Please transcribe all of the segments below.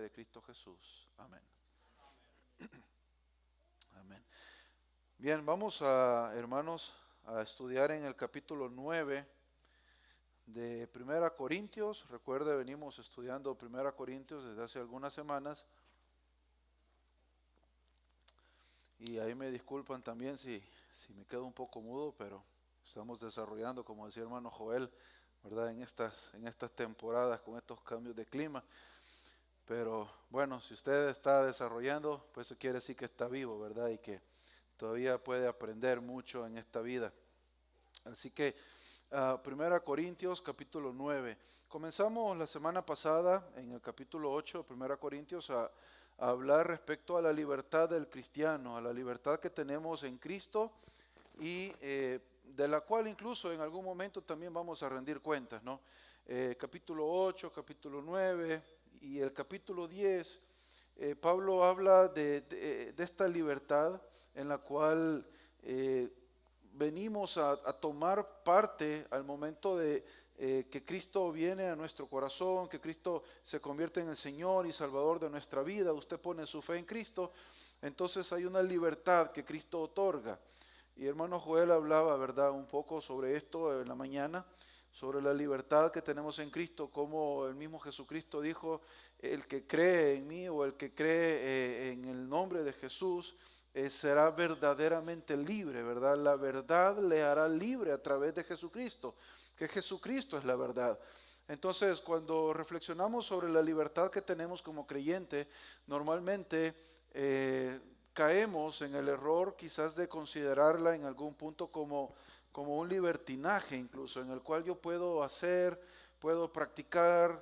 de Cristo Jesús. Amén. Amén. Bien, vamos hermanos, a estudiar en el capítulo 9 de Primera Corintios. Recuerde, venimos estudiando Primera Corintios desde hace algunas semanas. Y ahí me disculpan también si me quedo un poco mudo, pero estamos desarrollando, como decía hermano Joel, ¿verdad? En estas temporadas con estos cambios de clima. Pero bueno, si usted está desarrollando, pues eso quiere decir que está vivo, ¿verdad? Y que todavía puede aprender mucho en esta vida. Así que, Primera Corintios, capítulo 9. Comenzamos la semana pasada, en el capítulo 8 de Primera Corintios, a hablar respecto a la libertad del cristiano, a la libertad que tenemos en Cristo y de la cual incluso en algún momento también vamos a rendir cuentas, ¿no? Capítulo 8, capítulo 9 y el capítulo 10, Pablo habla de esta libertad en la cual venimos a tomar parte al momento de que Cristo viene a nuestro corazón, que Cristo se convierte en el Señor y Salvador de nuestra vida. Usted pone su fe en Cristo, entonces hay una libertad que Cristo otorga. Y hermano Joel hablaba, ¿verdad?, un poco sobre esto en la mañana, sobre la libertad que tenemos en Cristo, como el mismo Jesucristo dijo: el que cree en mí o el que cree en el nombre de Jesús será verdaderamente libre, ¿verdad? La verdad le hará libre a través de Jesucristo, que Jesucristo es la verdad. Entonces, cuando reflexionamos sobre la libertad que tenemos como creyente, normalmente caemos en el error quizás de considerarla en algún punto como un libertinaje, incluso en el cual yo puedo practicar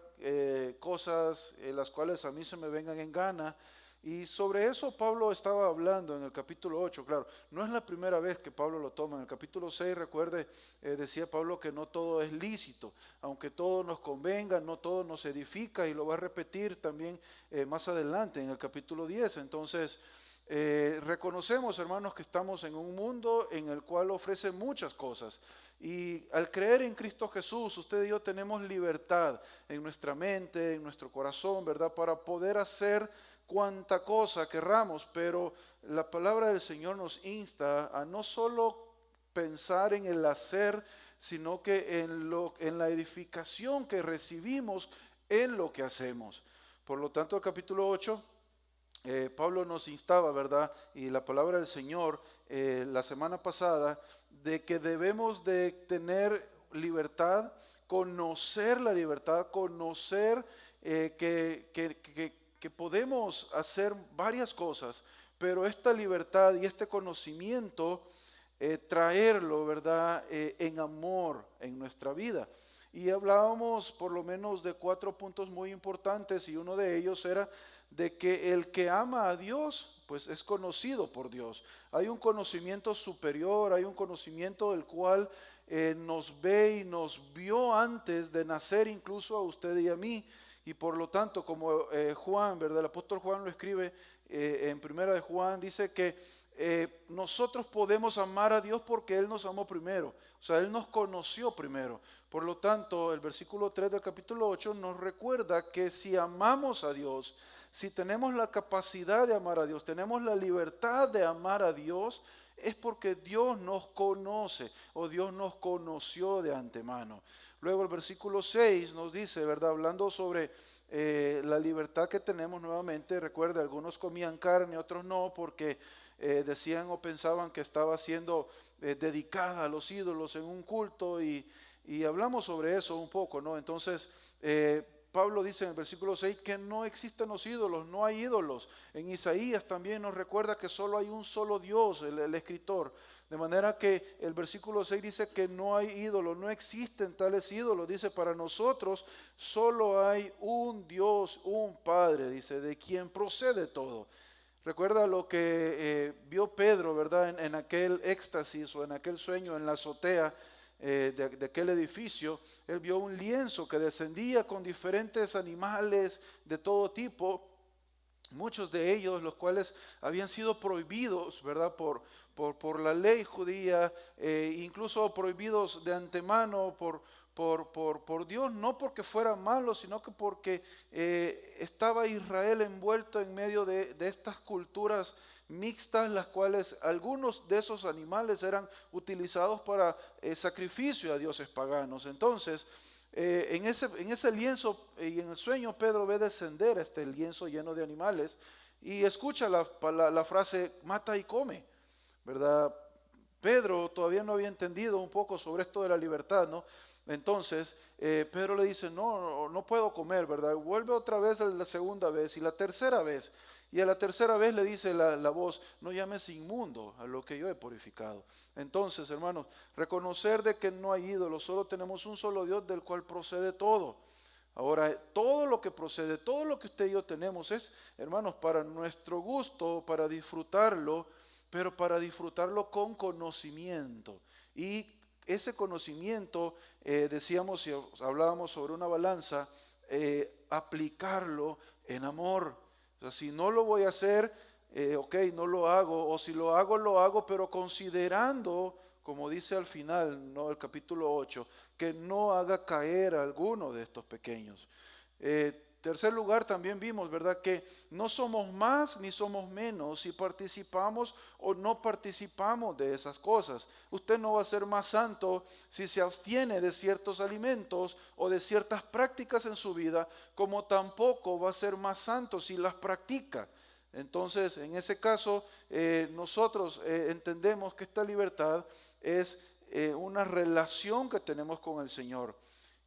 cosas las cuales a mí se me vengan en gana. Y sobre eso Pablo estaba hablando en el capítulo 8, claro, no es la primera vez que Pablo lo toma. En el capítulo 6, recuerde, decía Pablo que no todo es lícito, aunque todo nos convenga, no todo nos edifica, y lo va a repetir también más adelante en el capítulo 10. Entonces, reconocemos, hermanos, que estamos en un mundo en el cual ofrece muchas cosas, y al creer en Cristo Jesús, usted y yo tenemos libertad en nuestra mente, en nuestro corazón, ¿verdad?, para poder hacer cuanta cosa querramos. Pero la palabra del Señor nos insta a no solo pensar en el hacer, sino que en la edificación que recibimos en lo que hacemos. Por lo tanto, el capítulo 8, Pablo nos instaba, ¿verdad?, y la palabra del Señor la semana pasada, de que debemos de tener libertad, conocer la libertad, conocer que podemos hacer varias cosas, pero esta libertad y este conocimiento, traerlo, ¿verdad?, en amor en nuestra vida. Y hablábamos por lo menos de 4 puntos muy importantes, y uno de ellos era de que el que ama a Dios, pues es conocido por Dios. Hay un conocimiento superior, hay un conocimiento del cual nos ve y nos vio antes de nacer, incluso a usted y a mí. Y por lo tanto, como Juan, ¿verdad?, el apóstol Juan lo escribe en Primera de Juan, dice que nosotros podemos amar a Dios porque Él nos amó primero. O sea, Él nos conoció primero. Por lo tanto, el versículo 3 del capítulo 8 nos recuerda que si amamos a Dios, si tenemos la capacidad de amar a Dios, tenemos la libertad de amar a Dios, es porque Dios nos conoce o Dios nos conoció de antemano. Luego el versículo 6 nos dice, ¿verdad?, hablando sobre la libertad que tenemos nuevamente. Recuerde, algunos comían carne, otros no, porque decían o pensaban que estaba siendo dedicada a los ídolos en un culto, y hablamos sobre eso un poco, ¿no? Entonces, Pablo dice en el versículo 6 que no existen los ídolos, no hay ídolos. En Isaías también nos recuerda que solo hay un solo Dios, el escritor. De manera que el versículo 6 dice que no hay ídolos, no existen tales ídolos. Dice, para nosotros solo hay un Dios, un Padre, dice, de quien procede todo. Recuerda lo que vio Pedro, ¿verdad?, en aquel éxtasis o en aquel sueño en la azotea de aquel edificio. Él vio un lienzo que descendía con diferentes animales de todo tipo, muchos de ellos los cuales habían sido prohibidos, ¿verdad?, por la ley judía, incluso prohibidos de antemano por por Dios, no porque fuera malo, sino que porque estaba Israel envuelto en medio de estas culturas mixtas, las cuales algunos de esos animales eran utilizados para sacrificio a dioses paganos. Entonces, en ese lienzo y en el sueño, Pedro ve descender este lienzo lleno de animales y escucha la frase, mata y come, ¿verdad? Pedro todavía no había entendido un poco sobre esto de la libertad, ¿no? Entonces, Pedro le dice, no puedo comer, ¿verdad? Vuelve otra vez la segunda vez y la tercera vez. Y a la tercera vez le dice la voz, no llames inmundo a lo que yo he purificado. Entonces, hermanos, reconocer de que no hay ídolos, solo tenemos un solo Dios del cual procede todo. Ahora, todo lo que procede, todo lo que usted y yo tenemos es, hermanos, para nuestro gusto, para disfrutarlo, pero para disfrutarlo con conocimiento. Y ese conocimiento, decíamos, si hablábamos sobre una balanza, aplicarlo en amor. O sea, si no lo voy a hacer, ok, no lo hago, o si lo hago, pero considerando, como dice al final, ¿no?, el capítulo 8, que no haga caer a alguno de estos pequeños. Tercer lugar, también vimos, ¿verdad?, que no somos más ni somos menos si participamos o no participamos de esas cosas. Usted no va a ser más santo si se abstiene de ciertos alimentos o de ciertas prácticas en su vida, como tampoco va a ser más santo si las practica. Entonces, en ese caso, nosotros entendemos que esta libertad es una relación que tenemos con el Señor.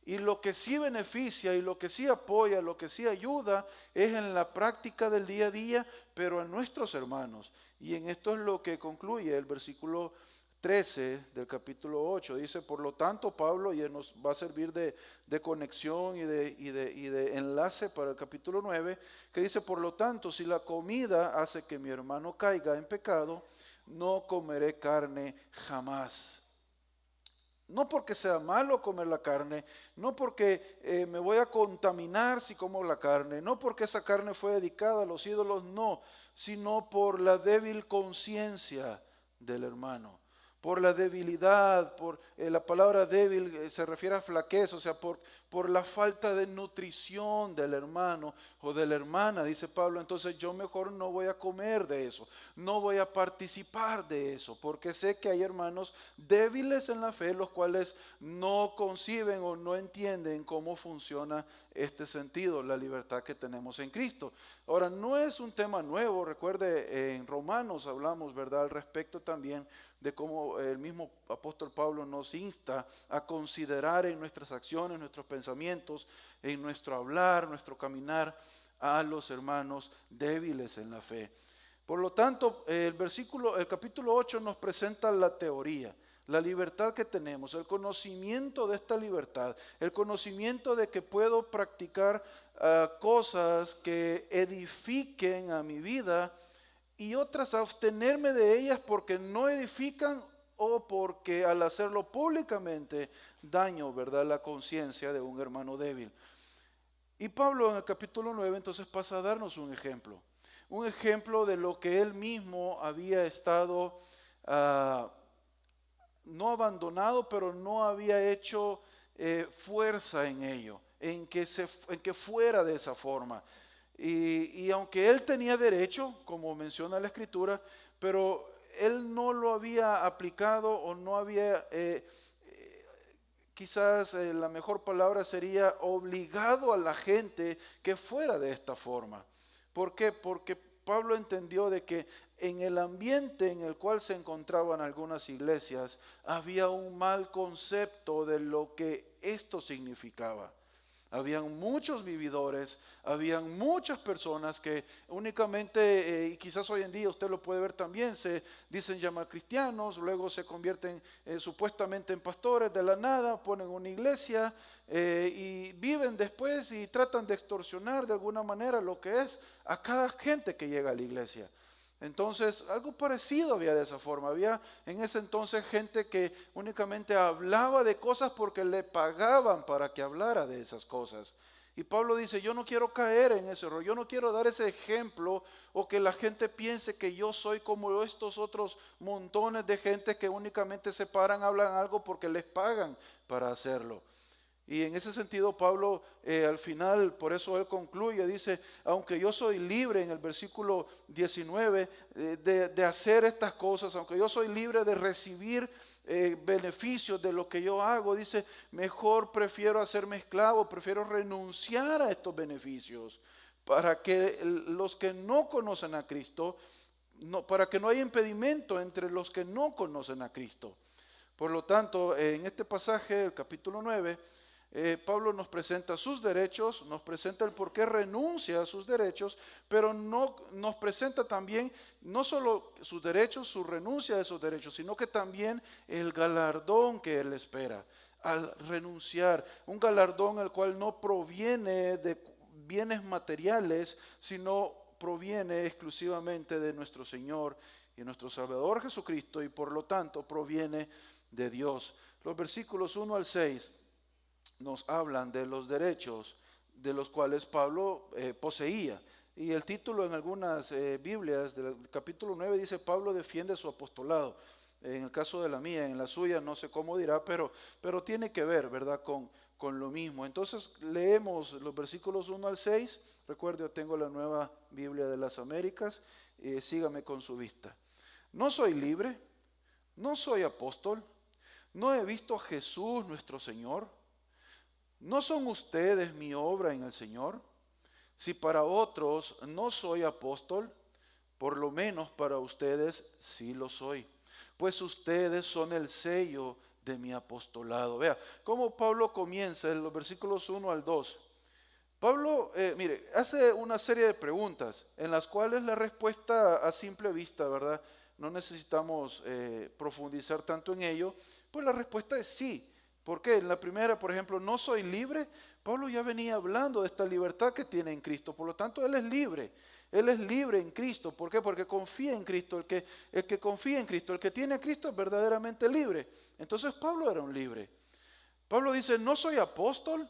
Y lo que sí beneficia y lo que sí apoya, lo que sí ayuda es en la práctica del día a día, pero en nuestros hermanos. Y en esto es lo que concluye el versículo 13 del capítulo 8. Dice, por lo tanto, Pablo, y nos va a servir de conexión y de enlace para el capítulo 9, que dice, por lo tanto, si la comida hace que mi hermano caiga en pecado, no comeré carne jamás. No porque sea malo comer la carne, no porque me voy a contaminar si como la carne, no porque esa carne fue dedicada a los ídolos, no, sino por la débil conciencia del hermano, por la debilidad, por la palabra débil se refiere a flaqueza, o sea, por la falta de nutrición del hermano o de la hermana, dice Pablo. Entonces yo mejor no voy a comer de eso, no voy a participar de eso, porque sé que hay hermanos débiles en la fe, los cuales no conciben o no entienden cómo funciona este sentido, la libertad que tenemos en Cristo. Ahora, no es un tema nuevo, recuerde, en Romanos hablamos, ¿verdad?, al respecto también de cómo el mismo apóstol Pablo nos insta a considerar en nuestras acciones, nuestros pensamientos, en nuestro hablar, nuestro caminar, a los hermanos débiles en la fe. Por lo tanto, el capítulo 8 nos presenta la teoría, la libertad que tenemos, el conocimiento de esta libertad, el conocimiento de que puedo practicar cosas que edifiquen a mi vida y otras abstenerme de ellas porque no edifican o porque al hacerlo públicamente daño, ¿verdad?, la conciencia de un hermano débil. Y Pablo en el capítulo 9 entonces pasa a darnos un ejemplo de lo que él mismo había estado no abandonado, pero no había hecho fuerza en ello, en que fuera de esa forma. Y aunque él tenía derecho, como menciona la Escritura, pero él no lo había aplicado o no había, quizás la mejor palabra sería obligado a la gente que fuera de esta forma. ¿Por qué? Porque Pablo entendió de que en el ambiente en el cual se encontraban algunas iglesias había un mal concepto de lo que esto significaba. Habían muchos vividores, habían muchas personas que únicamente, y quizás hoy en día usted lo puede ver también, se dicen llamar cristianos, luego se convierten supuestamente en pastores de la nada, ponen una iglesia y viven después y tratan de extorsionar de alguna manera lo que es a cada gente que llega a la iglesia. Entonces, algo parecido había de esa forma. Había en ese entonces gente que únicamente hablaba de cosas porque le pagaban para que hablara de esas cosas. Y Pablo dice, yo no quiero caer en ese error, yo no quiero dar ese ejemplo o que la gente piense que yo soy como estos otros montones de gente que únicamente se paran, hablan algo porque les pagan para hacerlo. Y en ese sentido Pablo al final, por eso él concluye, dice, aunque yo soy libre en el versículo 19 de hacer estas cosas, aunque yo soy libre de recibir beneficios de lo que yo hago, dice, mejor prefiero hacerme esclavo, prefiero renunciar a estos beneficios para que los que no conocen a Cristo, para que no haya impedimento entre los que no conocen a Cristo. Por lo tanto, en este pasaje, el capítulo 9, Pablo nos presenta sus derechos, nos presenta el por qué renuncia a sus derechos, pero no, nos presenta también no solo sus derechos, su renuncia a esos derechos, sino que también el galardón que él espera al renunciar, un galardón el cual no proviene de bienes materiales, sino proviene exclusivamente de nuestro Señor y nuestro Salvador Jesucristo, y por lo tanto proviene de Dios. Los versículos 1 al 6 nos hablan de los derechos de los cuales Pablo poseía. Y el título en algunas Biblias del capítulo 9 dice: Pablo defiende su apostolado. En el caso de la mía, en la suya no sé cómo dirá, pero tiene que ver, ¿verdad?, con lo mismo. Entonces leemos los versículos 1 al 6. Recuerde, yo tengo la Nueva Biblia de las Américas. Sígame con su vista. No soy libre, no soy apóstol, no he visto a Jesús nuestro Señor. ¿No son ustedes mi obra en el Señor? Si para otros no soy apóstol, por lo menos para ustedes sí lo soy, pues ustedes son el sello de mi apostolado. Vea cómo Pablo comienza en los versículos 1 al 2. Pablo, mire, hace una serie de preguntas en las cuales la respuesta a simple vista, ¿verdad? No necesitamos profundizar tanto en ello, pues la respuesta es sí. ¿Por qué? En la primera, por ejemplo, no soy libre. Pablo ya venía hablando de esta libertad que tiene en Cristo. Por lo tanto, él es libre. Él es libre en Cristo. ¿Por qué? Porque confía en Cristo. El que confía en Cristo, el que tiene a Cristo es verdaderamente libre. Entonces Pablo era un libre. Pablo dice, no soy apóstol.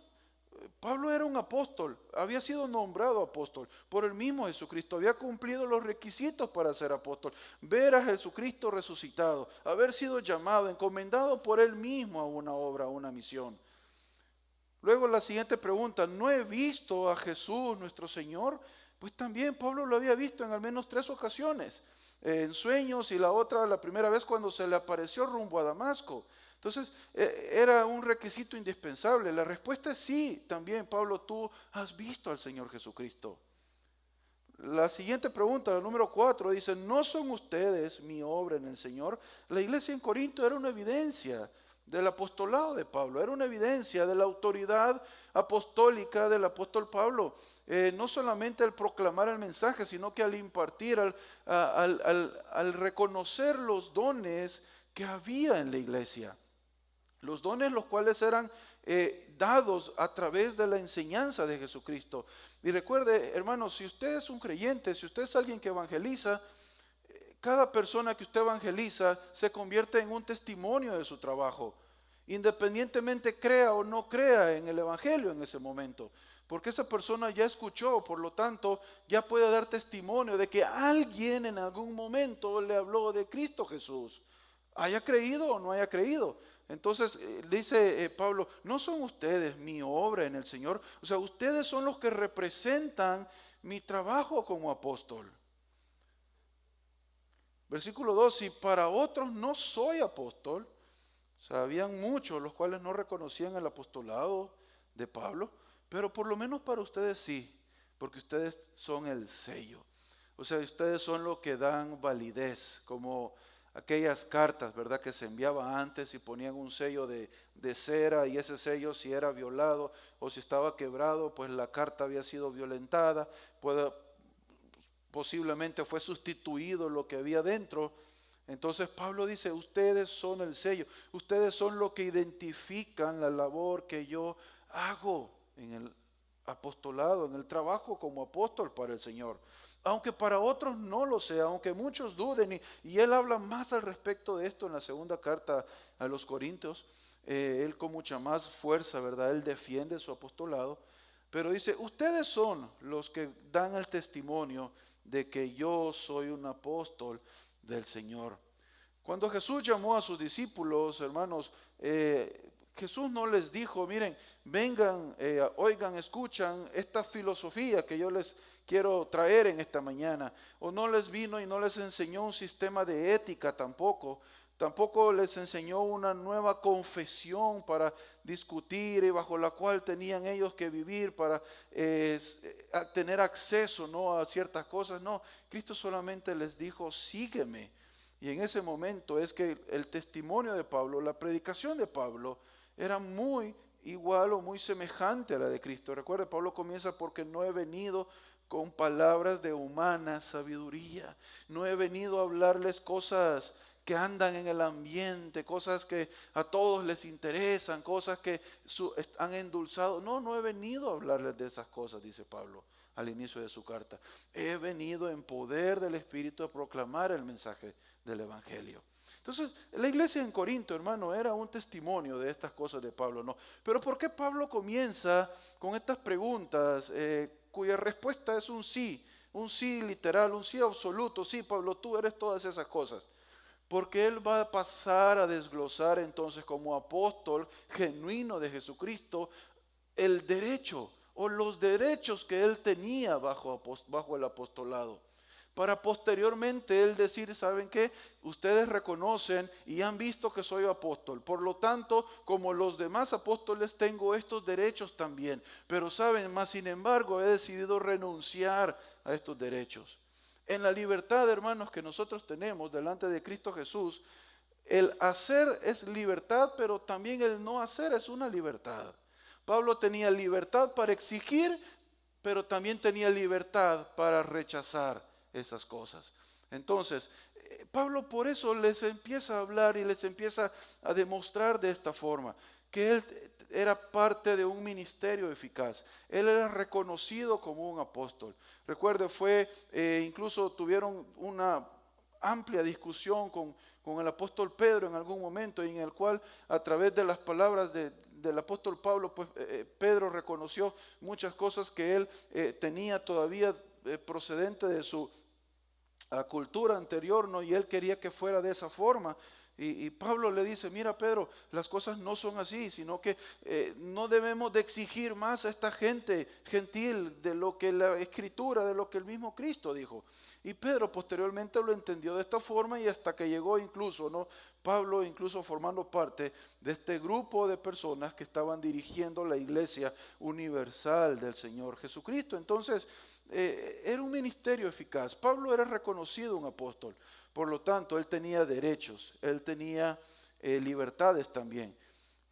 Pablo era un apóstol, había sido nombrado apóstol por el mismo Jesucristo, había cumplido los requisitos para ser apóstol, ver a Jesucristo resucitado, haber sido llamado, encomendado por él mismo a una obra, a una misión. Luego la siguiente pregunta, ¿no he visto a Jesús nuestro Señor? Pues también Pablo lo había visto en al menos 3 ocasiones, en sueños, y la primera vez cuando se le apareció rumbo a Damasco. Entonces, era un requisito indispensable. La respuesta es sí, también, Pablo, tú has visto al Señor Jesucristo. La siguiente pregunta, la número 4, dice, ¿no son ustedes mi obra en el Señor? La iglesia en Corinto era una evidencia del apostolado de Pablo, era una evidencia de la autoridad apostólica del apóstol Pablo. No solamente al proclamar el mensaje, sino que al impartir, al reconocer los dones que había en la iglesia. Los dones los cuales eran dados a través de la enseñanza de Jesucristo. Y recuerde, hermanos, si usted es un creyente, si usted es alguien que evangeliza, cada persona que usted evangeliza se convierte en un testimonio de su trabajo, independientemente crea o no crea en el evangelio en ese momento. Porque esa persona ya escuchó, por lo tanto, ya puede dar testimonio de que alguien en algún momento le habló de Cristo Jesús, haya creído o no haya creído. Entonces dice Pablo, ¿no son ustedes mi obra en el Señor? O sea, ustedes son los que representan mi trabajo como apóstol. Versículo 2, si para otros no soy apóstol, o sea, habían muchos los cuales no reconocían el apostolado de Pablo, pero por lo menos para ustedes sí, porque ustedes son el sello. O sea, ustedes son los que dan validez, como aquellas cartas, ¿verdad?, que se enviaban antes y ponían un sello de cera, y ese sello, si era violado o si estaba quebrado, pues la carta había sido violentada, posiblemente fue sustituido lo que había dentro. Entonces Pablo dice, ustedes son el sello, ustedes son lo que identifican la labor que yo hago en el apostolado, en el trabajo como apóstol para el Señor. Aunque para otros no lo sea, aunque muchos duden, y él habla más al respecto de esto en la segunda carta a los Corintios, él con mucha más fuerza, ¿verdad? Él defiende su apostolado, pero dice, ustedes son los que dan el testimonio de que yo soy un apóstol del Señor. Cuando Jesús llamó a sus discípulos, hermanos, Jesús no les dijo, miren, vengan, oigan, escuchan esta filosofía que yo les quiero traer en esta mañana. O no les vino y no les enseñó un sistema de ética tampoco. Tampoco les enseñó una nueva confesión para discutir y bajo la cual tenían ellos que vivir para tener acceso, ¿no?, a ciertas cosas. No, Cristo solamente les dijo, sígueme. Y en ese momento es que el testimonio de Pablo, la predicación de Pablo, era muy igual o muy semejante a la de Cristo. Recuerde, Pablo comienza porque no he venido con palabras de humana sabiduría. No he venido a hablarles cosas que andan en el ambiente, cosas que a todos les interesan, cosas que han endulzado. No he venido a hablarles de esas cosas, dice Pablo al inicio de su carta. He venido en poder del Espíritu a proclamar el mensaje del Evangelio. Entonces, la iglesia en Corinto, hermano, era un testimonio de estas cosas de Pablo, ¿no? Pero ¿por qué Pablo comienza con estas preguntas cuya respuesta es un sí literal, un sí absoluto? Sí, Pablo, tú eres todas esas cosas. Porque él va a pasar a desglosar entonces como apóstol genuino de Jesucristo el derecho o los derechos que él tenía bajo el apostolado. Para posteriormente él decir, ¿saben qué? Ustedes reconocen y han visto que soy apóstol. Por lo tanto, como los demás apóstoles, tengo estos derechos también. Pero saben, más sin embargo, he decidido renunciar a estos derechos. En la libertad, hermanos, que nosotros tenemos delante de Cristo Jesús, el hacer es libertad, pero también el no hacer es una libertad. Pablo tenía libertad para exigir, pero también tenía libertad para rechazar esas cosas. Entonces, Pablo por eso les empieza a hablar y les empieza a demostrar de esta forma, que él era parte de un ministerio eficaz. Él era reconocido como un apóstol. Recuerde, incluso tuvieron una amplia discusión con el apóstol Pedro en algún momento, en el cual a través de las palabras del apóstol Pablo, pues Pedro reconoció muchas cosas que él tenía todavía procedente de su cultura anterior, ¿no? Y él quería que fuera de esa forma. Y Pablo le dice, mira Pedro, las cosas no son así, sino que no debemos de exigir más a esta gente gentil de lo que la Escritura, de lo que el mismo Cristo dijo. Y Pedro posteriormente lo entendió de esta forma y hasta que llegó incluso, ¿no?, Pablo incluso formando parte de este grupo de personas que estaban dirigiendo la iglesia universal del Señor Jesucristo. Entonces, era un ministerio eficaz. Pablo era reconocido un apóstol. Por lo tanto, él tenía derechos, él tenía libertades también.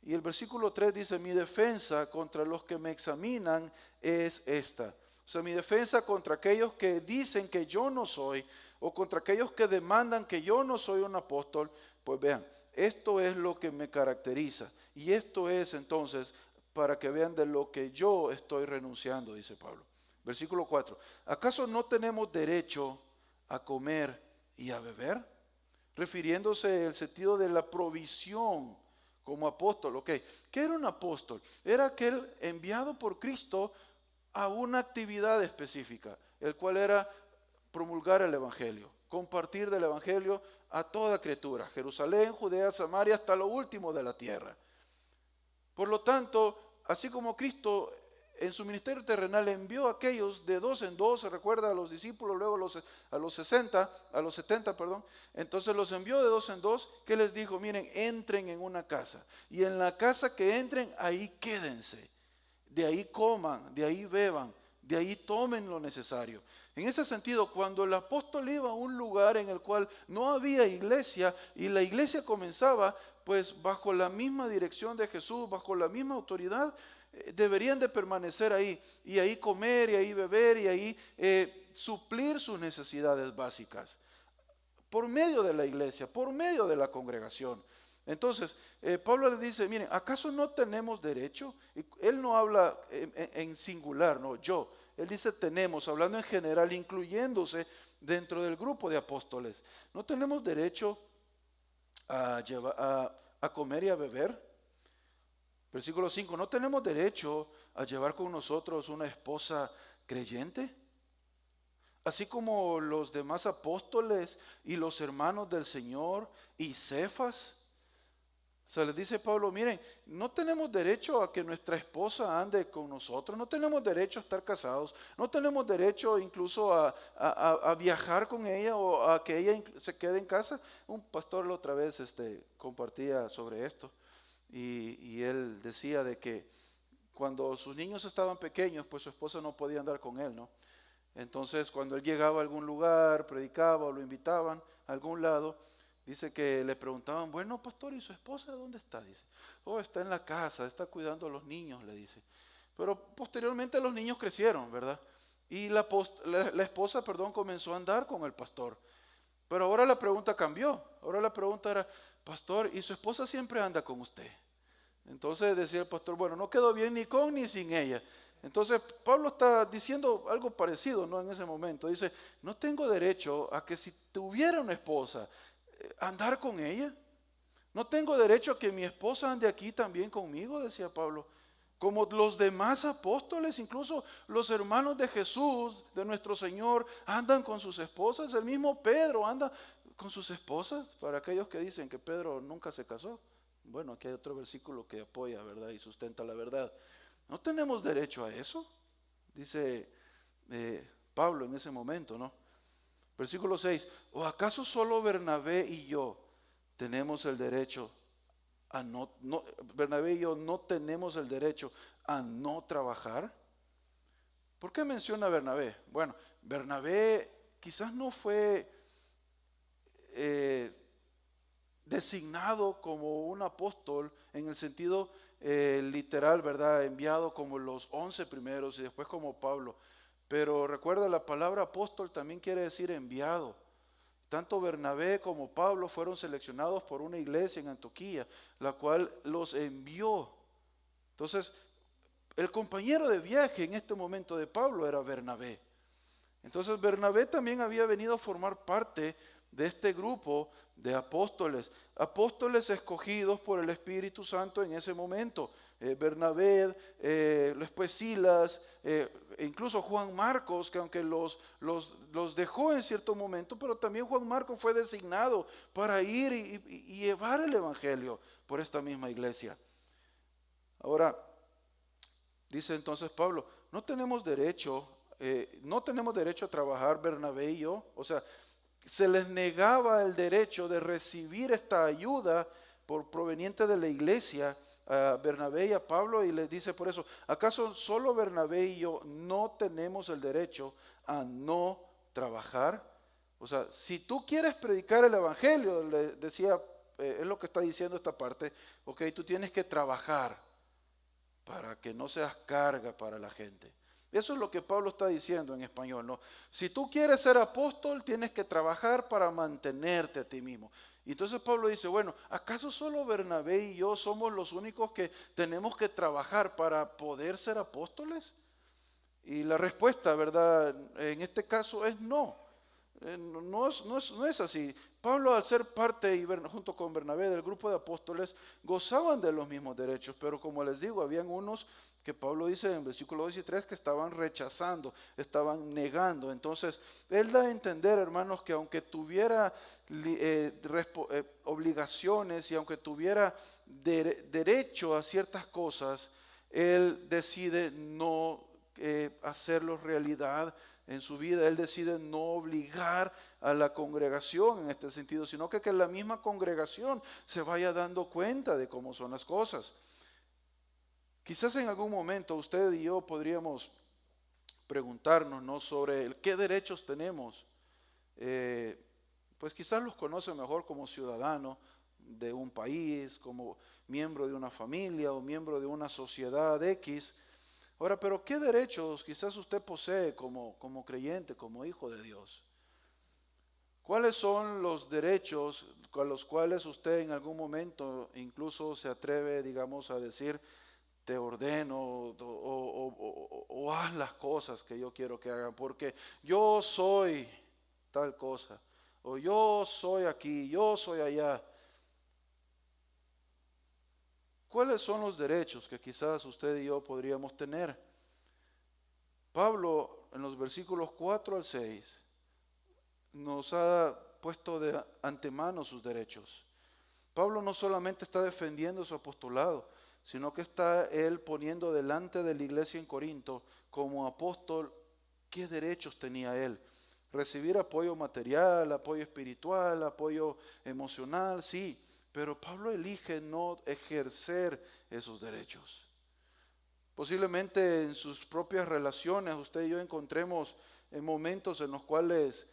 Y el versículo 3 dice, mi defensa contra los que me examinan es esta. O sea, mi defensa contra aquellos que dicen que yo no soy, o contra aquellos que demandan que yo no soy un apóstol. Pues vean, esto es lo que me caracteriza. Y esto es entonces para que vean de lo que yo estoy renunciando, dice Pablo. Versículo 4. ¿Acaso no tenemos derecho a comer y a beber? Refiriéndose al sentido de la provisión como apóstol. Ok, ¿qué era un apóstol? Era aquel enviado por Cristo a una actividad específica, el cual era promulgar el Evangelio, compartir del Evangelio a toda criatura, Jerusalén, Judea, Samaria, hasta lo último de la tierra. Por lo tanto, así como Cristo en su ministerio terrenal envió a aquellos de dos en dos, se recuerda a los discípulos, luego a los 70, entonces los envió de dos en dos, que les dijo, miren, entren en una casa, y en la casa que entren, ahí quédense, de ahí coman, de ahí beban, de ahí tomen lo necesario. En ese sentido, cuando el apóstol iba a un lugar en el cual no había iglesia, y la iglesia comenzaba, pues bajo la misma dirección de Jesús, bajo la misma autoridad, deberían de permanecer ahí, y ahí comer, y ahí beber, y ahí suplir sus necesidades básicas, por medio de la iglesia, por medio de la congregación. Entonces, Pablo le dice, miren, ¿acaso no tenemos derecho? Y él no habla en singular, no, yo. Él dice tenemos, hablando en general, incluyéndose dentro del grupo de apóstoles. ¿No tenemos derecho a comer y a beber? Versículo 5, ¿no tenemos derecho a llevar con nosotros una esposa creyente? Así como los demás apóstoles y los hermanos del Señor y Cefas. O sea, les dice Pablo, miren, no tenemos derecho a que nuestra esposa ande con nosotros, no tenemos derecho a estar casados, no tenemos derecho incluso a viajar con ella o a que ella se quede en casa. Un pastor la otra vez compartía sobre esto y él decía de que cuando sus niños estaban pequeños, pues su esposa no podía andar con él, ¿no? Entonces, cuando él llegaba a algún lugar, predicaba o lo invitaban a algún lado, dice que le preguntaban, bueno, pastor, ¿y su esposa dónde está? Dice, oh, está en la casa, está cuidando a los niños, le dice. Pero posteriormente los niños crecieron, ¿verdad? Y la esposa, perdón, comenzó a andar con el pastor. Pero ahora la pregunta cambió. Ahora la pregunta era, pastor, ¿y su esposa siempre anda con usted? Entonces decía el pastor, bueno, no quedó bien ni con ni sin ella. Entonces Pablo está diciendo algo parecido, ¿no? En ese momento. Dice, no tengo derecho a que si tuviera una esposa, andar con ella. No tengo derecho a que mi esposa ande aquí también conmigo, decía Pablo. Como los demás apóstoles, incluso los hermanos de Jesús, de nuestro Señor, andan con sus esposas. El mismo Pedro anda con sus esposas. Para aquellos que dicen que Pedro nunca se casó. Bueno, aquí hay otro versículo que apoya, ¿verdad? Y sustenta la verdad. No tenemos derecho a eso, dice Pablo en ese momento, ¿no? Versículo 6, ¿o acaso solo Bernabé y yo tenemos el derecho a Bernabé y yo no tenemos el derecho a no trabajar? ¿Por qué menciona a Bernabé? Bueno, Bernabé quizás no fue designado como un apóstol en el sentido literal, ¿verdad? Enviado como los 11 primeros y después como Pablo. Pero recuerda, la palabra apóstol también quiere decir enviado. Tanto Bernabé como Pablo fueron seleccionados por una iglesia en Antioquía, la cual los envió. Entonces, el compañero de viaje en este momento de Pablo era Bernabé. Entonces, Bernabé también había venido a formar parte de este grupo de apóstoles, apóstoles escogidos por el Espíritu Santo en ese momento. Bernabé, después Silas, incluso Juan Marcos, que aunque los dejó en cierto momento, pero también Juan Marcos fue designado para ir y llevar el Evangelio por esta misma iglesia. Ahora, dice entonces Pablo, no tenemos derecho a trabajar Bernabé y yo, o sea, se les negaba el derecho de recibir esta ayuda proveniente de la iglesia a Bernabé y a Pablo, y les dice por eso, ¿acaso solo Bernabé y yo no tenemos el derecho a no trabajar? O sea, si tú quieres predicar el evangelio, le decía, es lo que está diciendo esta parte, ok, tú tienes que trabajar para que no seas carga para la gente. Eso es lo que Pablo está diciendo en español, ¿no? Si tú quieres ser apóstol, tienes que trabajar para mantenerte a ti mismo. Y entonces Pablo dice, bueno, ¿acaso solo Bernabé y yo somos los únicos que tenemos que trabajar para poder ser apóstoles? Y la respuesta, ¿verdad? En este caso es no. No es así. Pablo, al ser parte y junto con Bernabé del grupo de apóstoles, gozaban de los mismos derechos, pero como les digo, habían unos que Pablo dice en versículo 2 y 3 que estaban rechazando, estaban negando. Entonces, él da a entender, hermanos, que aunque tuviera obligaciones y aunque tuviera derecho a ciertas cosas, él decide no hacerlo realidad en su vida. Él decide no obligar a la congregación en este sentido, sino que la misma congregación se vaya dando cuenta de cómo son las cosas. Quizás en algún momento usted y yo podríamos preguntarnos, ¿no?, sobre qué derechos tenemos. Pues quizás los conoce mejor como ciudadano de un país, como miembro de una familia o miembro de una sociedad X. Ahora, pero ¿qué derechos quizás usted posee como creyente, como hijo de Dios? ¿Cuáles son los derechos con los cuales usted en algún momento incluso se atreve, digamos, a decir, te ordeno o haz las cosas que yo quiero que hagan, porque yo soy tal cosa, o yo soy aquí, yo soy allá? ¿Cuáles son los derechos que quizás usted y yo podríamos tener? Pablo, en los versículos 4 al 6, nos ha puesto de antemano sus derechos. Pablo no solamente está defendiendo su apostolado, sino que está él poniendo delante de la iglesia en Corinto como apóstol qué derechos tenía él. Recibir apoyo material, apoyo espiritual, apoyo emocional, sí, pero Pablo elige no ejercer esos derechos. Posiblemente en sus propias relaciones usted y yo encontremos momentos en los cuales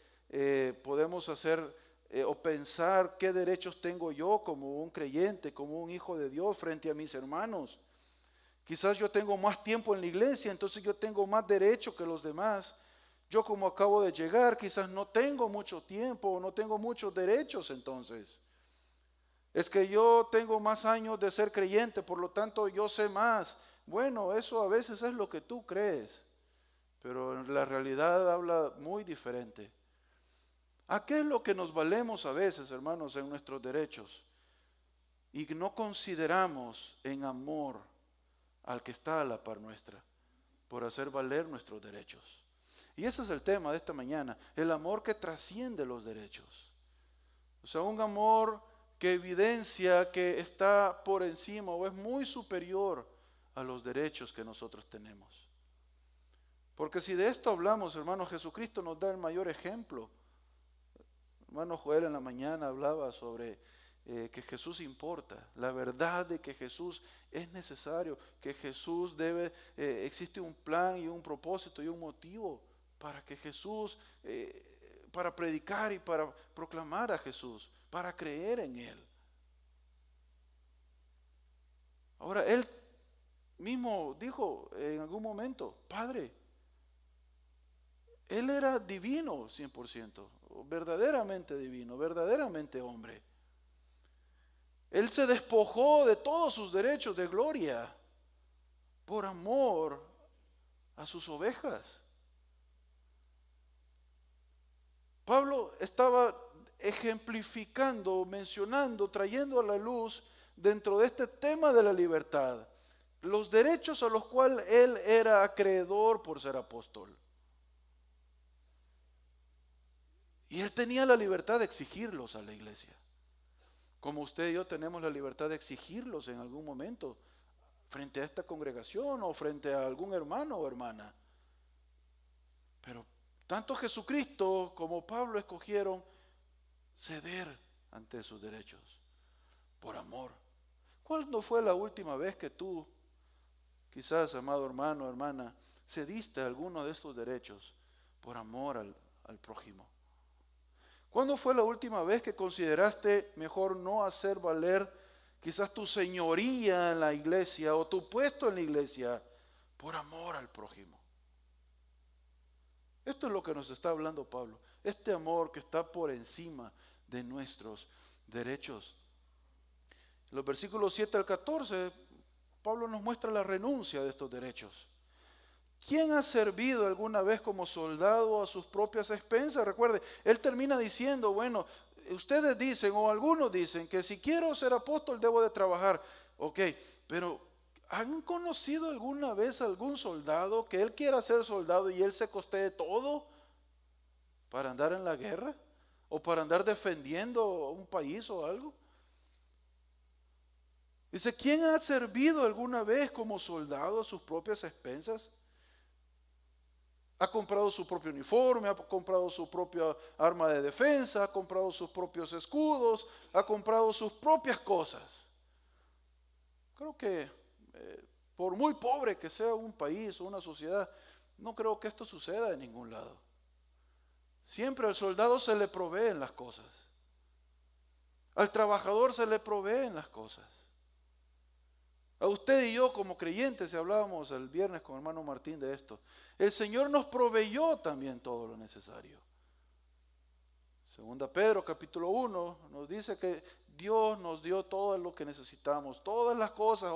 podemos hacer o pensar qué derechos tengo yo como un creyente, como un hijo de Dios frente a mis hermanos. Quizás yo tengo más tiempo en la iglesia, entonces yo tengo más derecho que los demás. Yo como acabo de llegar, quizás no tengo mucho tiempo o no tengo muchos derechos entonces. Es que yo tengo más años de ser creyente, por lo tanto yo sé más. Bueno, eso a veces es lo que tú crees, pero en la realidad habla muy diferente. ¿A qué es lo que nos valemos a veces, hermanos, en nuestros derechos? Y no consideramos en amor al que está a la par nuestra, por hacer valer nuestros derechos. Y ese es el tema de esta mañana, el amor que trasciende los derechos. O sea, un amor que evidencia que está por encima o es muy superior a los derechos que nosotros tenemos. Porque si de esto hablamos, hermanos, Jesucristo nos da el mayor ejemplo. Hermano Joel en la mañana hablaba sobre que Jesús importa, la verdad de que Jesús es necesario, que Jesús existe un plan y un propósito y un motivo para que Jesús, para predicar y para proclamar a Jesús, para creer en Él. Ahora, Él mismo dijo en algún momento, Padre, Él era divino 100%, verdaderamente divino, verdaderamente hombre. Él se despojó de todos sus derechos de gloria por amor a sus ovejas. Pablo estaba ejemplificando, mencionando, trayendo a la luz dentro de este tema de la libertad, los derechos a los cuales él era acreedor por ser apóstol. Y él tenía la libertad de exigirlos a la iglesia. Como usted y yo tenemos la libertad de exigirlos en algún momento frente a esta congregación o frente a algún hermano o hermana. Pero tanto Jesucristo como Pablo escogieron ceder ante sus derechos por amor. ¿Cuándo fue la última vez que tú, quizás, amado hermano o hermana, cediste alguno de estos derechos por amor al prójimo? ¿Cuándo fue la última vez que consideraste mejor no hacer valer quizás tu señoría en la iglesia o tu puesto en la iglesia por amor al prójimo? Esto es lo que nos está hablando Pablo, este amor que está por encima de nuestros derechos. En los versículos 7 al 14, Pablo nos muestra la renuncia de estos derechos. ¿Quién ha servido alguna vez como soldado a sus propias expensas? Recuerde, él termina diciendo, bueno, ustedes dicen o algunos dicen que si quiero ser apóstol debo de trabajar. Ok, pero ¿han conocido alguna vez algún soldado que él quiera ser soldado y él se costee todo para andar en la guerra? ¿O para andar defendiendo un país o algo? Dice, ¿quién ha servido alguna vez como soldado a sus propias expensas? Ha comprado su propio uniforme, ha comprado su propia arma de defensa, ha comprado sus propios escudos, ha comprado sus propias cosas. Creo que por muy pobre que sea un país o una sociedad, no creo que esto suceda en ningún lado. Siempre al soldado se le proveen las cosas. Al trabajador se le proveen las cosas. A usted y yo como creyentes, y hablábamos el viernes con el hermano Martín de esto, el Señor nos proveyó también todo lo necesario. Segunda Pedro capítulo 1 nos dice que Dios nos dio todo lo que necesitamos, todas las cosas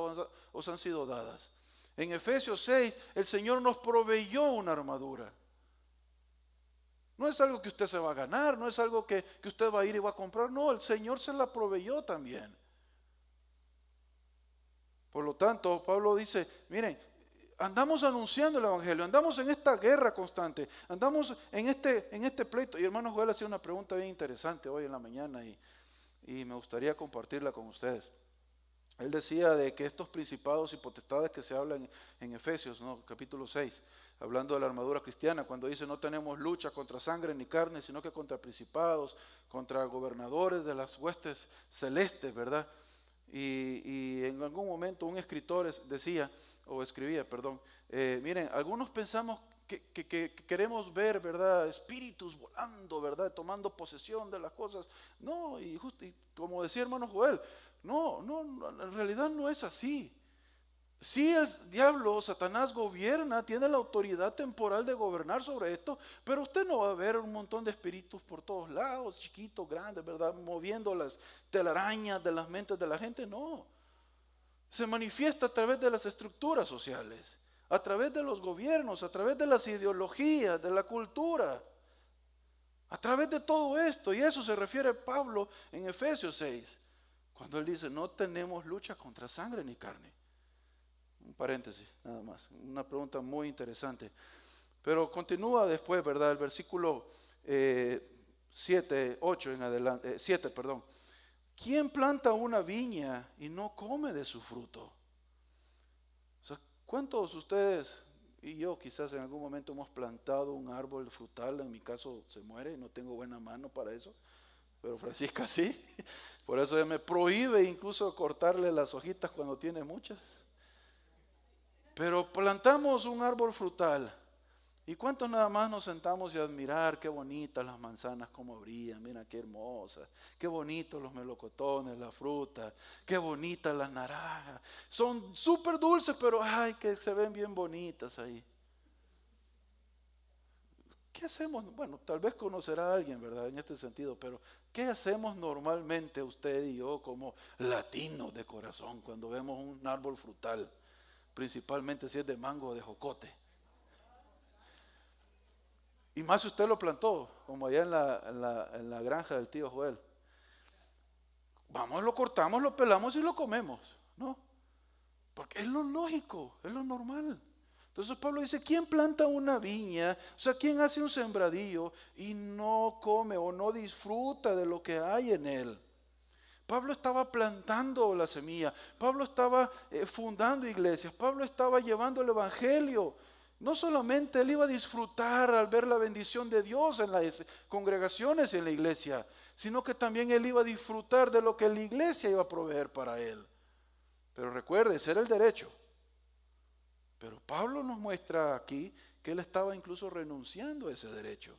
os han sido dadas. En Efesios 6 el Señor nos proveyó una armadura. No es algo que usted se va a ganar, no es algo que usted va a ir y va a comprar, no, el Señor se la proveyó también. Por lo tanto, Pablo dice, miren, andamos anunciando el Evangelio, andamos en esta guerra constante, andamos en este pleito. Y hermano Joel hacía una pregunta bien interesante hoy en la mañana y y me gustaría compartirla con ustedes. Él decía de que estos principados y potestades que se hablan en Efesios, ¿no? Capítulo 6, hablando de la armadura cristiana, cuando dice no tenemos lucha contra sangre ni carne, sino que contra principados, contra gobernadores de las huestes celestes, ¿verdad? Y en algún momento un escritor decía, o escribía, perdón, miren, algunos pensamos que queremos ver, ¿verdad? Espíritus volando, ¿verdad? Tomando posesión de las cosas. No, y como decía hermano Joel, no, en realidad no es así. Sí, el diablo, Satanás gobierna, tiene la autoridad temporal de gobernar sobre esto, pero usted no va a ver un montón de espíritus por todos lados, chiquitos, grandes, ¿verdad? Moviendo las telarañas de las mentes de la gente, no. Se manifiesta a través de las estructuras sociales, a través de los gobiernos, a través de las ideologías, de la cultura, a través de todo esto. Y eso se refiere Pablo en Efesios 6, cuando él dice, no tenemos lucha contra sangre ni carne. Un paréntesis, nada más. Una pregunta muy interesante. Pero continúa después, ¿verdad? El versículo 8 en adelante, 7, perdón. ¿Quién planta una viña y no come de su fruto? O sea, ¿cuántos de ustedes y yo quizás en algún momento hemos plantado un árbol frutal? En mi caso se muere, no tengo buena mano para eso. Pero Francisca sí. Por eso ella me prohíbe incluso cortarle las hojitas cuando tiene muchas. Pero plantamos un árbol frutal. ¿Y cuántos nada más nos sentamos y admirar qué bonitas las manzanas, cómo brillan? Mira qué hermosas, qué bonitos los melocotones, la fruta, qué bonitas las naranjas. Son súper dulces, pero ay, que se ven bien bonitas ahí. ¿Qué hacemos? Bueno, tal vez conocerá a alguien, ¿verdad? En este sentido, pero ¿qué hacemos normalmente usted y yo como latinos de corazón cuando vemos un árbol frutal? Principalmente si es de mango o de jocote. Y más si usted lo plantó, como allá en la granja del tío Joel. Vamos, lo cortamos, lo pelamos y lo comemos, ¿no? Porque es lo lógico, es lo normal. Entonces Pablo dice, ¿quién planta una viña? O sea, ¿quién hace un sembradío y no come o no disfruta de lo que hay en él? Pablo estaba plantando la semilla, Pablo estaba fundando iglesias, Pablo estaba llevando el evangelio. No solamente él iba a disfrutar al ver la bendición de Dios en las congregaciones y en la iglesia, sino que también él iba a disfrutar de lo que la iglesia iba a proveer para él. Pero recuerde, ese era el derecho. Pero Pablo nos muestra aquí que él estaba incluso renunciando a ese derecho.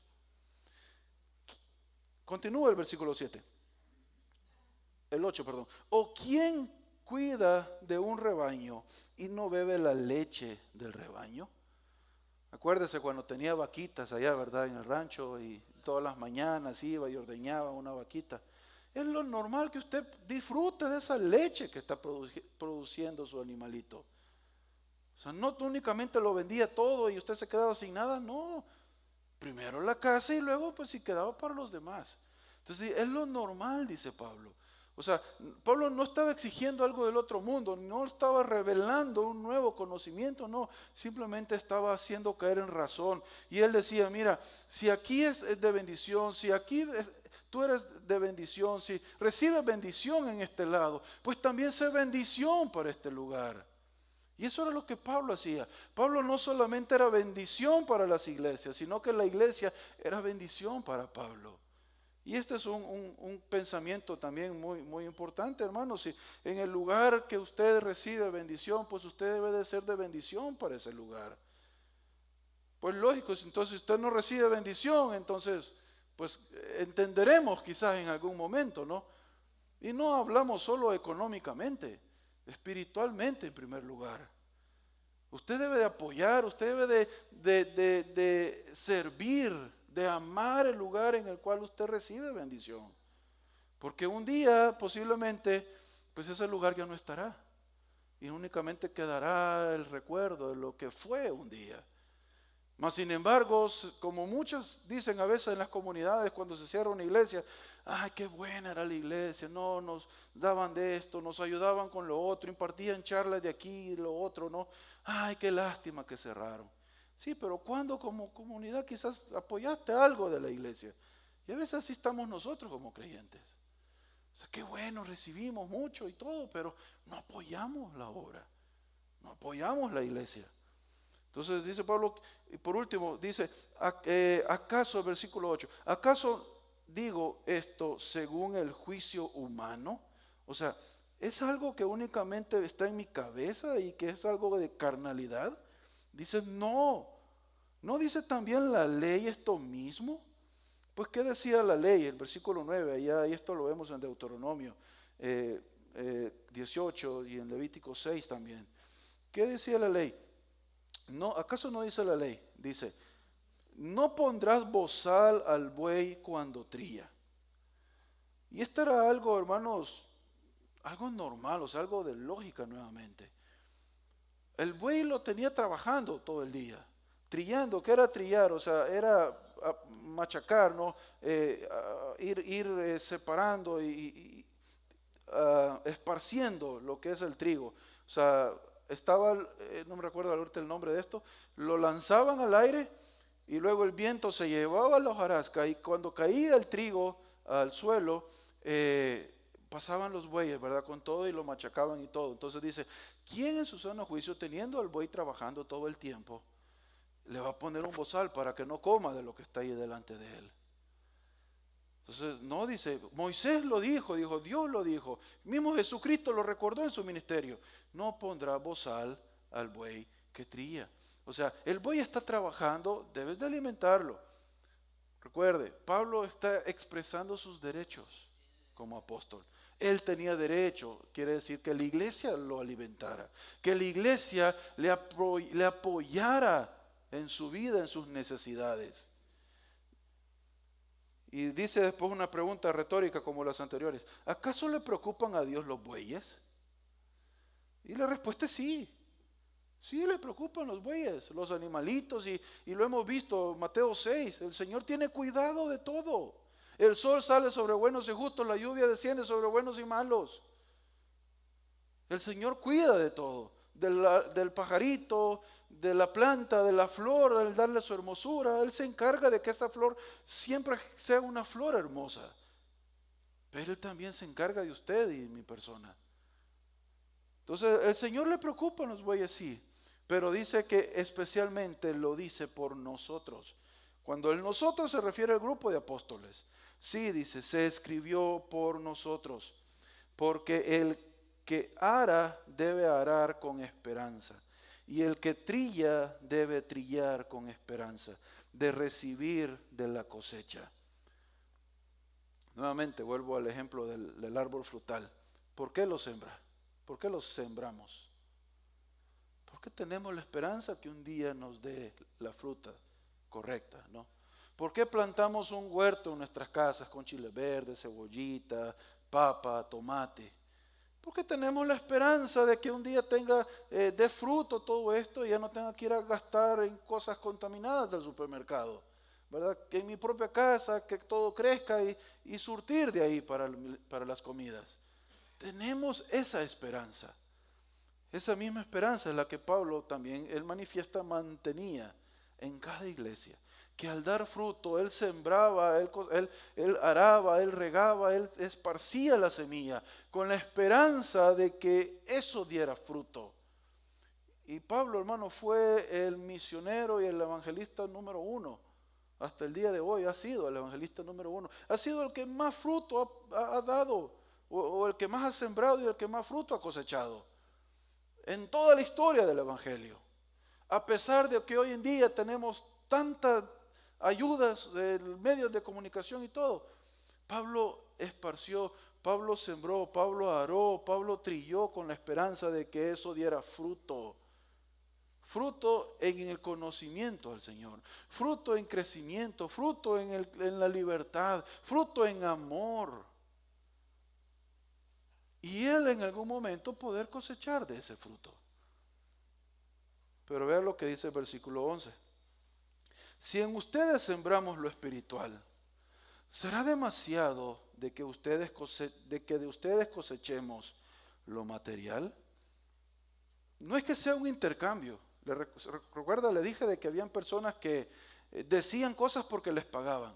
Continúa el versículo 7. El 8, perdón. ¿O quién cuida de un rebaño y no bebe la leche del rebaño? Acuérdese cuando tenía vaquitas allá, ¿verdad? En el rancho y todas las mañanas iba y ordeñaba una vaquita. Es lo normal que usted disfrute de esa leche que está produciendo su animalito. O sea, no únicamente lo vendía todo y usted se quedaba sin nada, no. Primero la casa y luego pues si quedaba para los demás. Entonces es lo normal, dice Pablo. O sea, Pablo no estaba exigiendo algo del otro mundo, no estaba revelando un nuevo conocimiento, no, simplemente estaba haciendo caer en razón. Y él decía, mira, si aquí es de bendición, si aquí tú eres de bendición, si recibes bendición en este lado, pues también sé bendición para este lugar. Y eso era lo que Pablo hacía. Pablo no solamente era bendición para las iglesias, sino que la iglesia era bendición para Pablo. Y este es un pensamiento también muy, muy importante, hermanos. Si en el lugar que usted recibe bendición, pues usted debe de ser de bendición para ese lugar. Pues lógico, entonces si usted no recibe bendición, entonces pues entenderemos quizás en algún momento, ¿no? Y no hablamos solo económicamente, espiritualmente en primer lugar. Usted debe de apoyar, usted debe de servir, de amar el lugar en el cual usted recibe bendición. Porque un día posiblemente, pues ese lugar ya no estará. Y únicamente quedará el recuerdo de lo que fue un día. Mas sin embargo, como muchos dicen a veces en las comunidades cuando se cierra una iglesia, ay, qué buena era la iglesia, no, nos daban de esto, nos ayudaban con lo otro, impartían charlas de aquí y lo otro, no, ay, qué lástima que cerraron. Sí, pero cuando como comunidad quizás apoyaste algo de la iglesia. Y a veces así estamos nosotros como creyentes. O sea, qué bueno, recibimos mucho y todo, pero no apoyamos la obra, no apoyamos la iglesia. Entonces dice Pablo, y por último, dice, ¿acaso, versículo 8, acaso digo esto según el juicio humano? O sea, ¿es algo que únicamente está en mi cabeza y que es algo de carnalidad? Dice, no, ¿no dice también la ley esto mismo? Pues, ¿qué decía la ley? El versículo 9, allá, y esto lo vemos en Deuteronomio 18 y en Levítico 6 también. ¿Qué decía la ley? No, ¿acaso no dice la ley? Dice, no pondrás bozal al buey cuando trilla. Y esto era algo, hermanos, algo normal, o sea, algo de lógica nuevamente. El buey lo tenía trabajando todo el día, trillando. ¿Qué era trillar? O sea, era machacar, ¿no? Ir separando y esparciendo lo que es el trigo. O sea, estaba, no me recuerdo ahorita el nombre de esto, lo lanzaban al aire y luego el viento se llevaba la hojarasca y cuando caía el trigo al suelo, pasaban los bueyes, ¿verdad? Con todo y lo machacaban y todo. Entonces dice, ¿quién en su sano juicio, teniendo al buey trabajando todo el tiempo, le va a poner un bozal para que no coma de lo que está ahí delante de él? Entonces, no dice, Moisés lo dijo, Dios lo dijo, mismo Jesucristo lo recordó en su ministerio, no pondrá bozal al buey que trilla. O sea, el buey está trabajando, debes de alimentarlo. Recuerde, Pablo está expresando sus derechos como apóstol. Él tenía derecho, quiere decir que la iglesia lo alimentara, que la iglesia le apoyara en su vida, en sus necesidades. Y dice después una pregunta retórica como las anteriores, ¿acaso le preocupan a Dios los bueyes? Y la respuesta es sí. Sí le preocupan los bueyes, los animalitos, y lo hemos visto, Mateo 6, el Señor tiene cuidado de todo. El sol sale sobre buenos y justos, la lluvia desciende sobre buenos y malos. El Señor cuida de todo, del pajarito, de la planta, de la flor, al darle su hermosura. Él se encarga de que esta flor siempre sea una flor hermosa. Pero Él también se encarga de usted y mi persona. Entonces, el Señor le preocupa a los bueyes, sí, pero dice que especialmente lo dice por nosotros. Cuando el nosotros se refiere al grupo de apóstoles, sí, dice, se escribió por nosotros, porque el que ara debe arar con esperanza, y el que trilla debe trillar con esperanza, de recibir de la cosecha. Nuevamente vuelvo al ejemplo del árbol frutal. ¿Por qué lo sembra? ¿Por qué lo sembramos? Porque tenemos la esperanza que un día nos dé la fruta correcta, ¿no? ¿Por qué plantamos un huerto en nuestras casas con chile verde, cebollita, papa, tomate? Porque tenemos la esperanza de que un día dé fruto todo esto y ya no tenga que ir a gastar en cosas contaminadas del supermercado, ¿verdad? Que en mi propia casa, que todo crezca y surtir de ahí para las comidas. Tenemos esa esperanza. Esa misma esperanza es la que Pablo también, él manifiesta, mantenía en cada iglesia. Que al dar fruto, él sembraba, él araba, él regaba, él esparcía la semilla con la esperanza de que eso diera fruto. Y Pablo, hermano, fue el misionero y el evangelista número 1. Hasta el día de hoy ha sido el evangelista número 1. Ha sido el que más fruto ha dado, o el que más ha sembrado y el que más fruto ha cosechado en toda la historia del evangelio. A pesar de que hoy en día tenemos tantas ayudas de medios de comunicación y todo, Pablo esparció, Pablo sembró, Pablo aró, Pablo trilló con la esperanza de que eso diera fruto. Fruto en el conocimiento del Señor, fruto en crecimiento, fruto en la libertad, fruto en amor. Y él en algún momento poder cosechar de ese fruto. Pero vean lo que dice el versículo 11. Si en ustedes sembramos lo espiritual, ¿será demasiado de que de ustedes cosechemos lo material? No es que sea un intercambio. Recuerda, le dije de que habían personas que decían cosas porque les pagaban.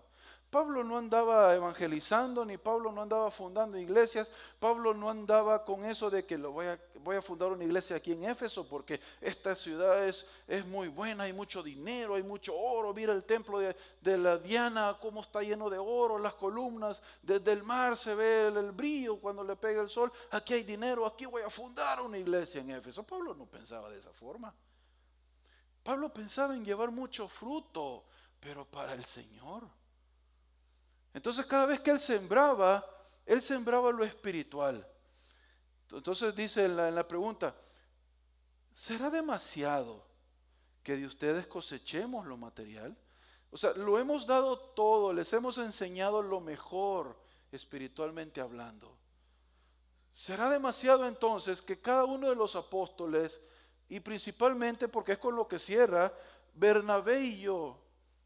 Pablo no andaba evangelizando, ni Pablo no andaba fundando iglesias. Pablo no andaba con eso de que voy a fundar una iglesia aquí en Éfeso porque esta ciudad es muy buena, hay mucho dinero, hay mucho oro. Mira el templo de la Diana, cómo está lleno de oro, las columnas, desde el mar se ve el brillo cuando le pega el sol. Aquí hay dinero, aquí voy a fundar una iglesia en Éfeso. Pablo no pensaba de esa forma. Pablo pensaba en llevar mucho fruto, pero para el Señor. Entonces cada vez que él sembraba lo espiritual. Entonces dice en la pregunta, ¿será demasiado que de ustedes cosechemos lo material? O sea, lo hemos dado todo, les hemos enseñado lo mejor espiritualmente hablando. ¿Será demasiado entonces que cada uno de los apóstoles, y principalmente porque es con lo que cierra, Bernabé y yo,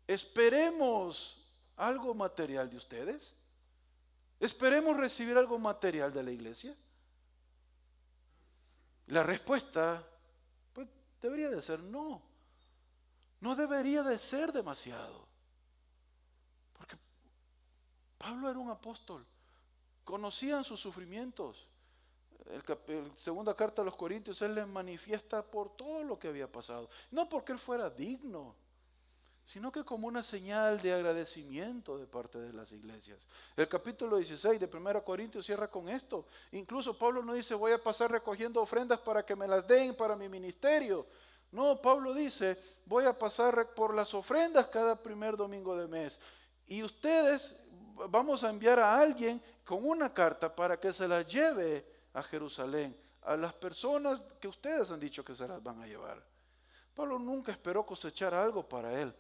esperemos algo material de ustedes? ¿Esperemos recibir algo material de la iglesia? La respuesta, pues, debería de ser no. No debería de ser demasiado. Porque Pablo era un apóstol. Conocían sus sufrimientos. En segunda carta a los Corintios, él les manifiesta por todo lo que había pasado. No porque él fuera digno, sino que como una señal de agradecimiento de parte de las iglesias. El capítulo 16 de 1 Corintios cierra con esto. Incluso Pablo no dice, voy a pasar recogiendo ofrendas para que me las den para mi ministerio. No, Pablo dice, voy a pasar por las ofrendas cada primer domingo de mes. Y ustedes, vamos a enviar a alguien con una carta para que se las lleve a Jerusalén, a las personas que ustedes han dicho que se las van a llevar. Pablo nunca esperó cosechar algo para él.